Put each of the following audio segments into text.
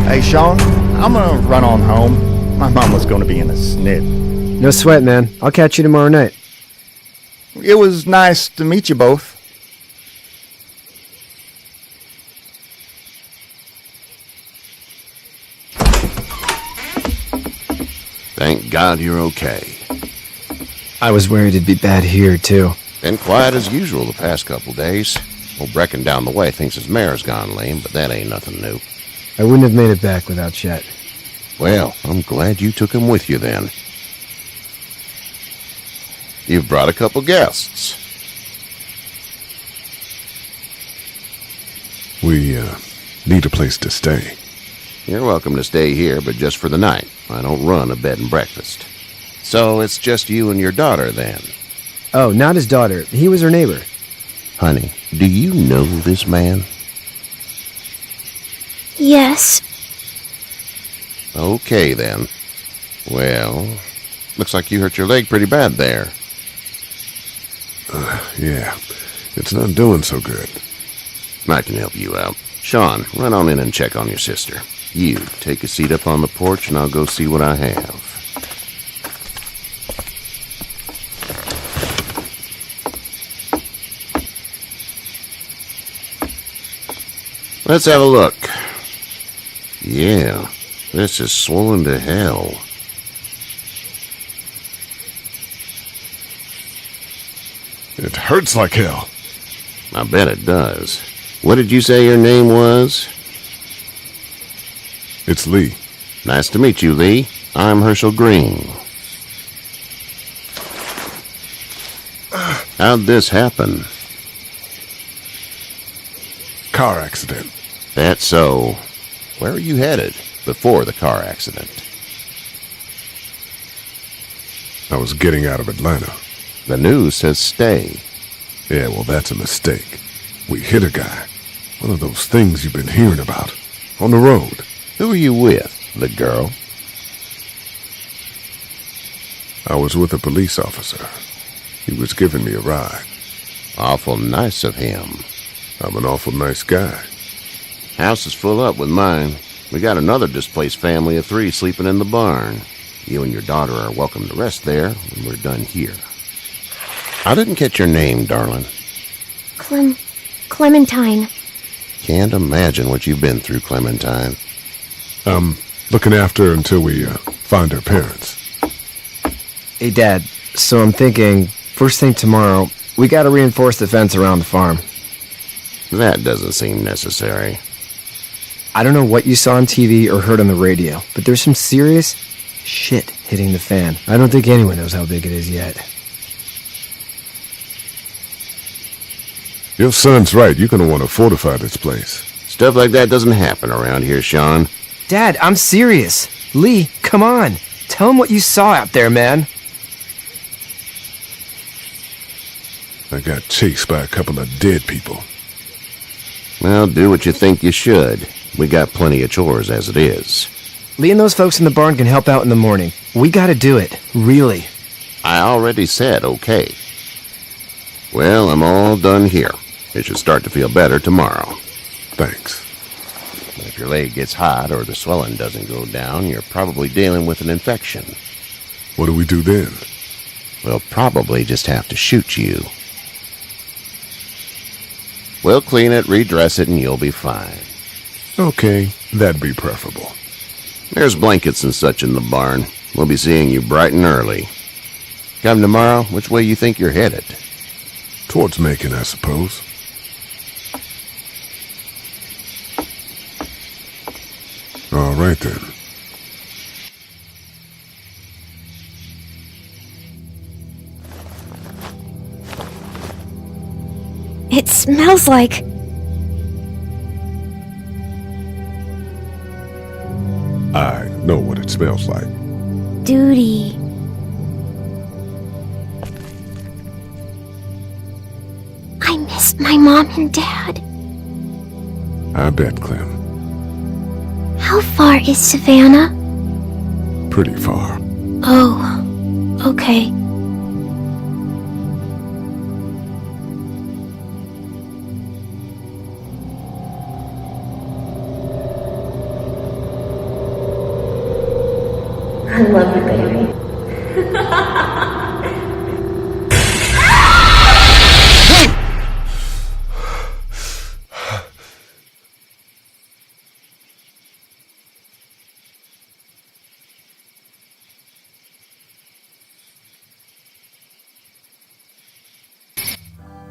Hey, Sean, I'm gonna run on home. My mom was gonna be in a snit. No sweat, man. I'll catch you tomorrow night. It was nice to meet you both. Thank God you're okay. I was worried it'd be bad here, too. Been quiet as usual the past couple days. Old Brecken down the way thinks his mare's gone lame, but that ain't nothing new. I wouldn't have made it back without Chet. Well, I'm glad you took him with you then. You've brought a couple guests. We, need a place to stay. You're welcome to stay here, but just for the night. I don't run a bed and breakfast. So it's just you and your daughter, then? Oh, not his daughter. He was her neighbor. Honey, do you know this man? Yes. Okay, then. Well, looks like you hurt your leg pretty bad there. Yeah, it's not doing so good. I can help you out. Sean, run on in and check on your sister. You, take a seat up on the porch and I'll go see what I have. Let's have a look. Yeah, this is swollen to hell. It hurts like hell. I bet it does. What did you say your name was? It's Lee. Nice to meet you, Lee. I'm Herschel Green. How'd this happen? Car accident. That's so. Where are you headed before the car accident? I was getting out of Atlanta. The news says stay. Yeah, well, that's a mistake. We hit a guy. One of those things you've been hearing about. On the road. Who are you with? The girl? I was with a police officer. He was giving me a ride. Awful nice of him. I'm an awful nice guy. House is full up with mine. We got another displaced family of 3 sleeping in the barn. You and your daughter are welcome to rest there when we're done here. I didn't catch your name, darling. Clementine. Can't imagine what you've been through, Clementine. Looking after her until we, find her parents. Hey, Dad, so I'm thinking, first thing tomorrow, we gotta reinforce the fence around the farm. That doesn't seem necessary. I don't know what you saw on TV or heard on the radio, but there's some serious shit hitting the fan. I don't think anyone knows how big it is yet. Your son's right. You're gonna want to fortify this place. Stuff like that doesn't happen around here, Sean. Dad, I'm serious. Lee, come on. Tell him what you saw out there, man. I got chased by a couple of dead people. Well, do what you think you should. We got plenty of chores as it is. Lee and those folks in the barn can help out in the morning. We gotta do it. Really. I already said okay. Well, I'm all done here. It should start to feel better tomorrow. Thanks. If your leg gets hot or the swelling doesn't go down, you're probably dealing with an infection. What do we do then? We'll probably just have to shoot you. We'll clean it, redress it, and you'll be fine. Okay, that'd be preferable. There's blankets and such in the barn. We'll be seeing you bright and early. Come tomorrow, which way you think you're headed? Towards Macon, I suppose. All right, then. It smells like... I know what it smells like. duty. I miss my mom and dad. I bet, Clem. How far is Savannah? Pretty far. Oh, okay. I love you, baby.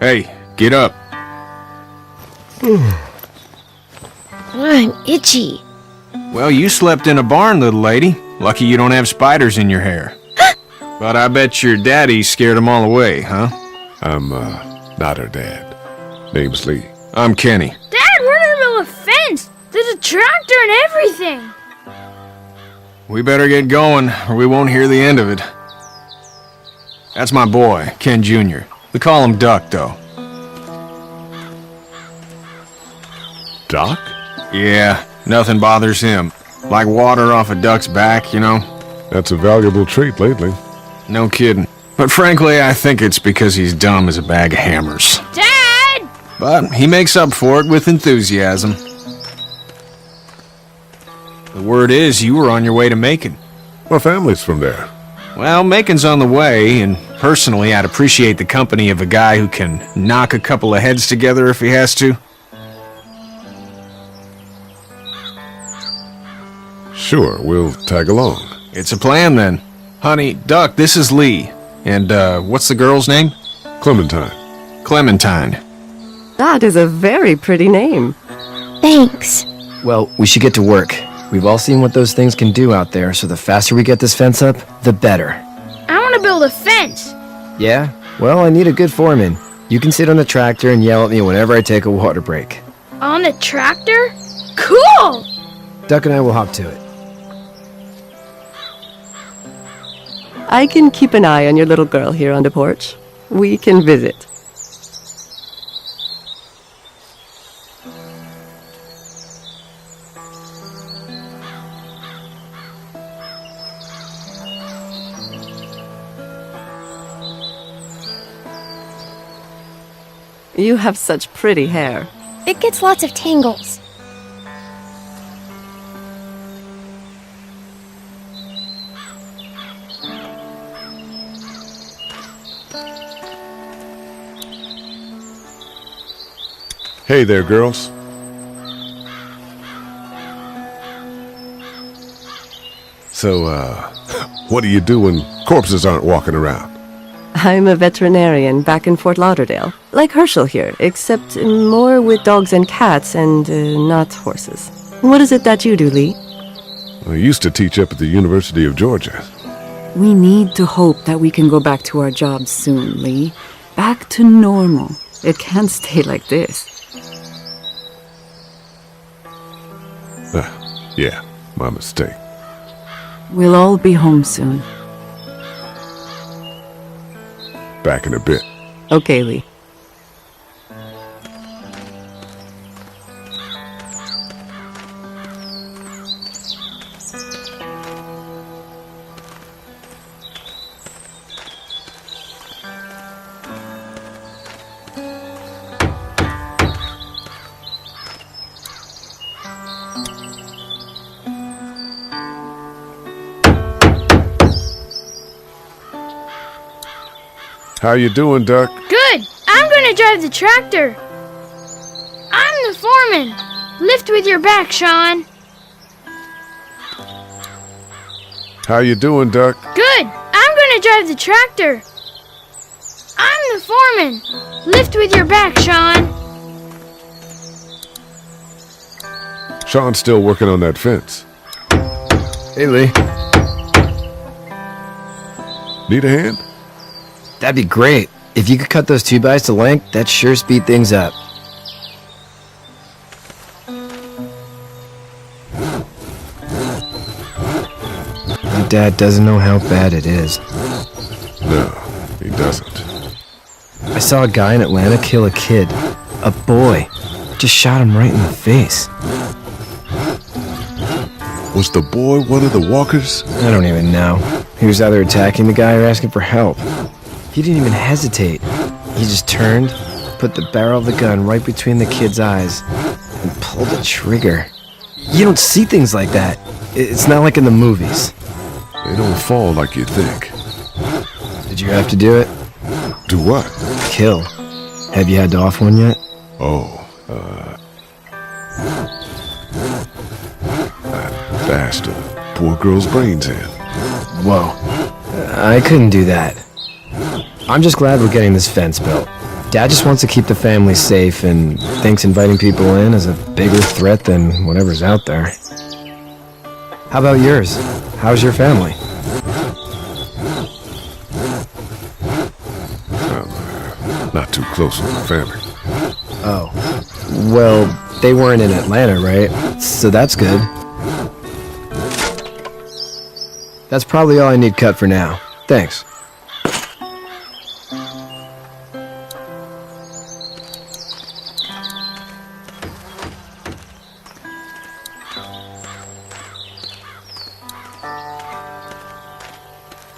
Hey, get up. I'm itchy. Well, you slept in a barn, little lady. Lucky you don't have spiders in your hair. But I bet your daddy scared them all away, huh? I'm, not her dad. Name's Lee. I'm Kenny. Dad, we're in the middle of a fence. There's a tractor and everything. We better get going, or we won't hear the end of it. That's my boy, Ken Jr. We call him Duck, though. Doc? Yeah, nothing bothers him. Like water off a duck's back, you know? That's a valuable trait lately. No kidding. But frankly, I think it's because he's dumb as a bag of hammers. Dad! But he makes up for it with enthusiasm. The word is you were on your way to Macon. My family's from there. Well, Macon's on the way, and personally, I'd appreciate the company of a guy who can knock a couple of heads together if he has to. Sure, we'll tag along. It's a plan, then. Honey, Duck, this is Lee. And, what's the girl's name? Clementine. Clementine. That is a very pretty name. Thanks. Well, we should get to work. We've all seen what those things can do out there, so the faster we get this fence up, the better. I want to build a fence. Yeah? Well, I need a good foreman. You can sit on the tractor and yell at me whenever I take a water break. On the tractor? Cool! Duck and I will hop to it. I can keep an eye on your little girl here on the porch. We can visit. You have such pretty hair. It gets lots of tangles. Hey there, girls. So, what do you do when corpses aren't walking around? I'm a veterinarian back in Fort Lauderdale. Like Herschel here, except more with dogs and cats and not horses. What is it that you do, Lee? I used to teach up at the University of Georgia. We need to hope that we can go back to our jobs soon, Lee. Back to normal. It can't stay like this. Yeah, my mistake. We'll all be home soon. Back in a bit. Okay, Lee. How you doing, Duck? Good. I'm gonna drive the tractor. I'm the foreman. Lift with your back, Sean. How you doing, Duck? Good. I'm gonna drive the tractor. I'm the foreman. Lift with your back, Sean. Sean's still working on that fence. Hey, Lee. Need a hand? That'd be great. If you could cut those 2x to length, that'd sure speed things up. My dad doesn't know how bad it is. No, he doesn't. I saw a guy in Atlanta kill a kid. A boy. Just shot him right in the face. Was the boy one of the walkers? I don't even know. He was either attacking the guy or asking for help. He didn't even hesitate. He just turned, put the barrel of the gun right between the kid's eyes, and pulled the trigger. You don't see things like that. It's not like in the movies. They don't fall like you think. Did you have to do it? Do what? Kill. Have you had to off one yet? I bashed a poor girl's brains in. Whoa. I couldn't do that. I'm just glad we're getting this fence built. Dad just wants to keep the family safe and thinks inviting people in is a bigger threat than whatever's out there. How about yours? How's your family? I'm not too close with my family. Oh. Well, they weren't in Atlanta, right? So that's good. That's probably all I need cut for now. Thanks.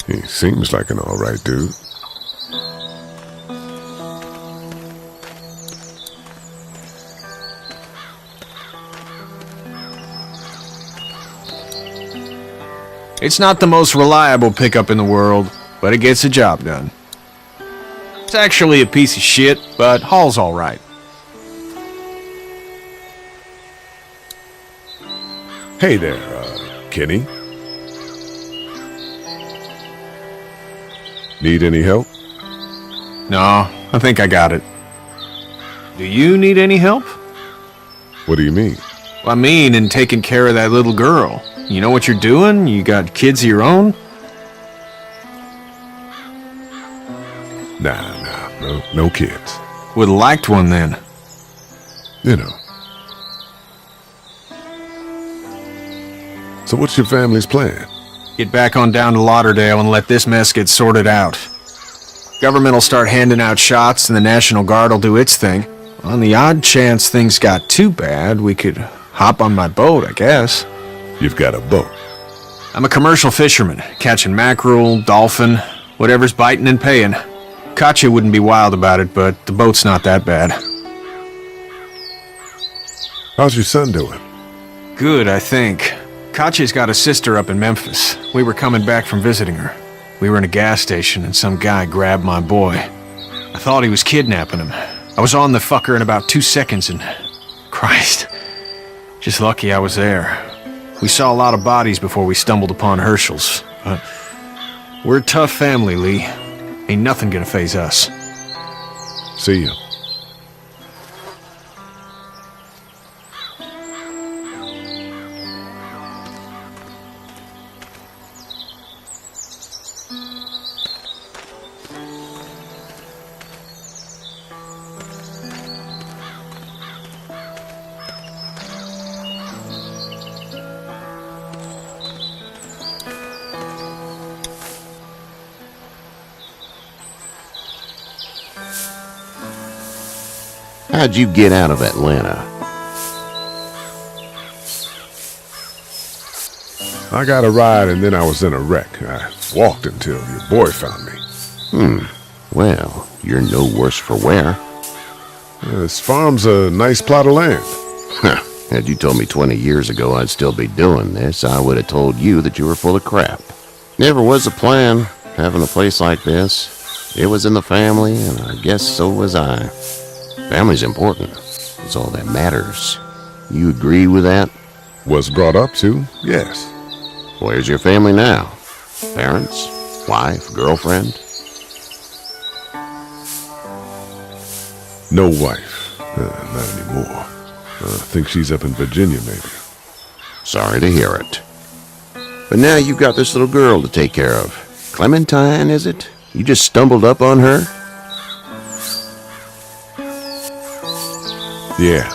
He seems like an alright dude. It's not the most reliable pickup in the world, but it gets the job done. It's actually a piece of shit, but haul's all right. Hey there, Kenny. Need any help? No, I think I got it. Do you need any help? What do you mean? I mean, in taking care of that little girl. You know what you're doing? You got kids of your own? No kids. Would've liked one then. You know. So what's your family's plan? Get back on down to Lauderdale and let this mess get sorted out. Government will start handing out shots and the National Guard will do its thing. On the odd chance things got too bad, we could hop on my boat, I guess. You've got a boat. I'm a commercial fisherman, catching mackerel, dolphin, whatever's biting and paying. Katya wouldn't be wild about it, but the boat's not that bad. How's your son doing? Good, I think. Katya's got a sister up in Memphis. We were coming back from visiting her. We were in a gas station and some guy grabbed my boy. I thought he was kidnapping him. I was on the fucker in about 2 seconds and... Christ. Just lucky I was there. We saw a lot of bodies before we stumbled upon Herschel's. But we're a tough family, Lee. Ain't nothing gonna faze us. See you. How'd you get out of Atlanta? I got a ride and then I was in a wreck. I walked until your boy found me. Well, you're no worse for wear. This farm's a nice plot of land. Had you told me 20 years ago I'd still be doing this, I would have told you that you were full of crap. Never was a plan, having a place like this. It was in the family, and I guess so was I. Family's important. It's all that matters. You agree with that? Was brought up to, yes. Where's your family now? Parents? Wife? Girlfriend? No wife. Not anymore. I think she's up in Virginia, maybe. Sorry to hear it. But now you've got this little girl to take care of. Clementine, is it? You just stumbled up on her? Yeah,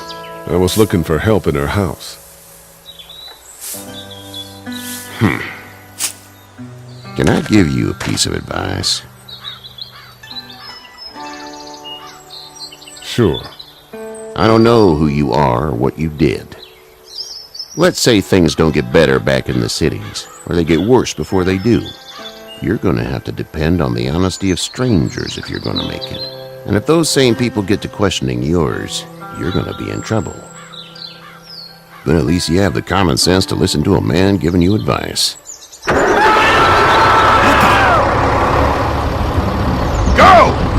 I was looking for help in her house. Can I give you a piece of advice? Sure. I don't know who you are or what you did. Let's say things don't get better back in the cities, or they get worse before they do. You're going to have to depend on the honesty of strangers if you're going to make it. And if those same people get to questioning yours, you're going to be in trouble. But at least you have the common sense to listen to a man giving you advice.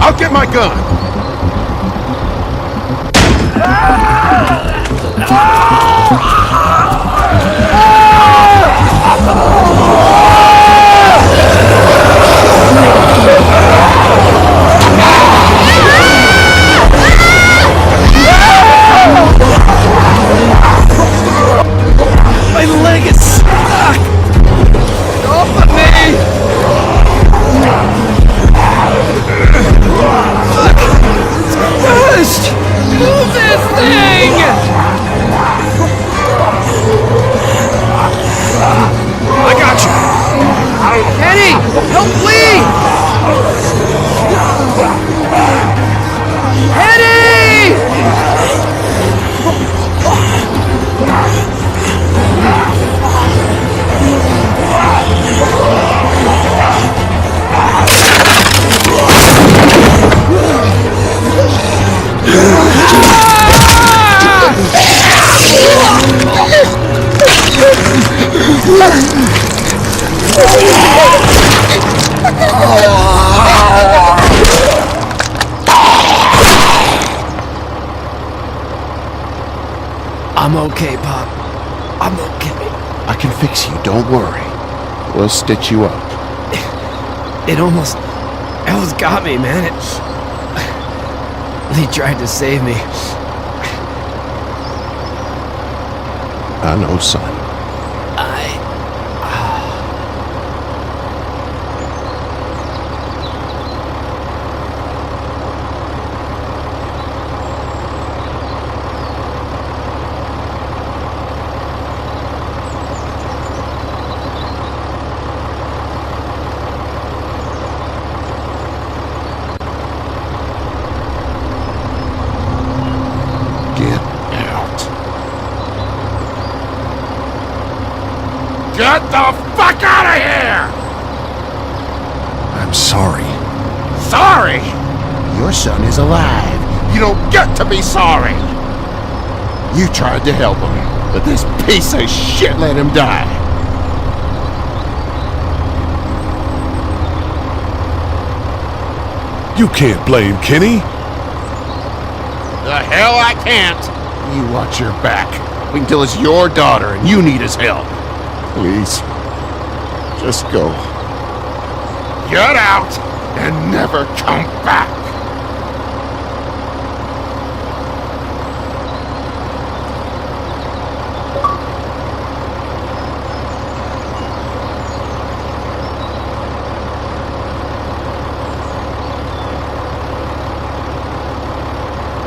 I'll get my gun! My leg is stuck! Off of me! It's crushed! Move this thing! I got you! Kenny! Help Lee! Kenny! I'm okay, Pop. I'm okay. I can fix you, don't worry. We'll stitch you up. It almost got me, man. Lee tried to save me. I know, son. Get the fuck out of here! I'm sorry. Sorry? Your son is alive. You don't get to be sorry. You tried to help him, but this piece of shit let him die. You can't blame Kenny. The hell I can't. You watch your back. Wait until it's your daughter and you need his help. Please, just go. Get out and never come back.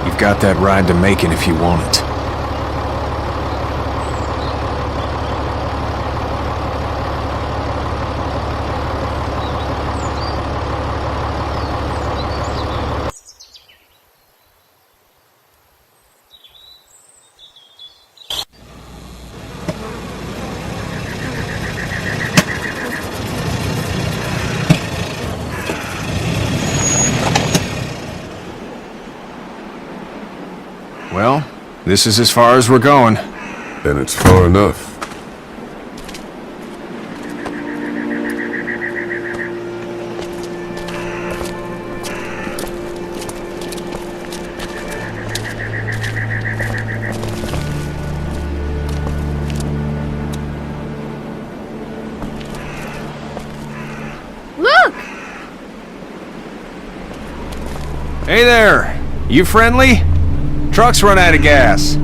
You've got that ride to Macon if you want it. Well, this is as far as we're going. Then it's far enough. Look! Hey there! You friendly? Truck's run out of gas.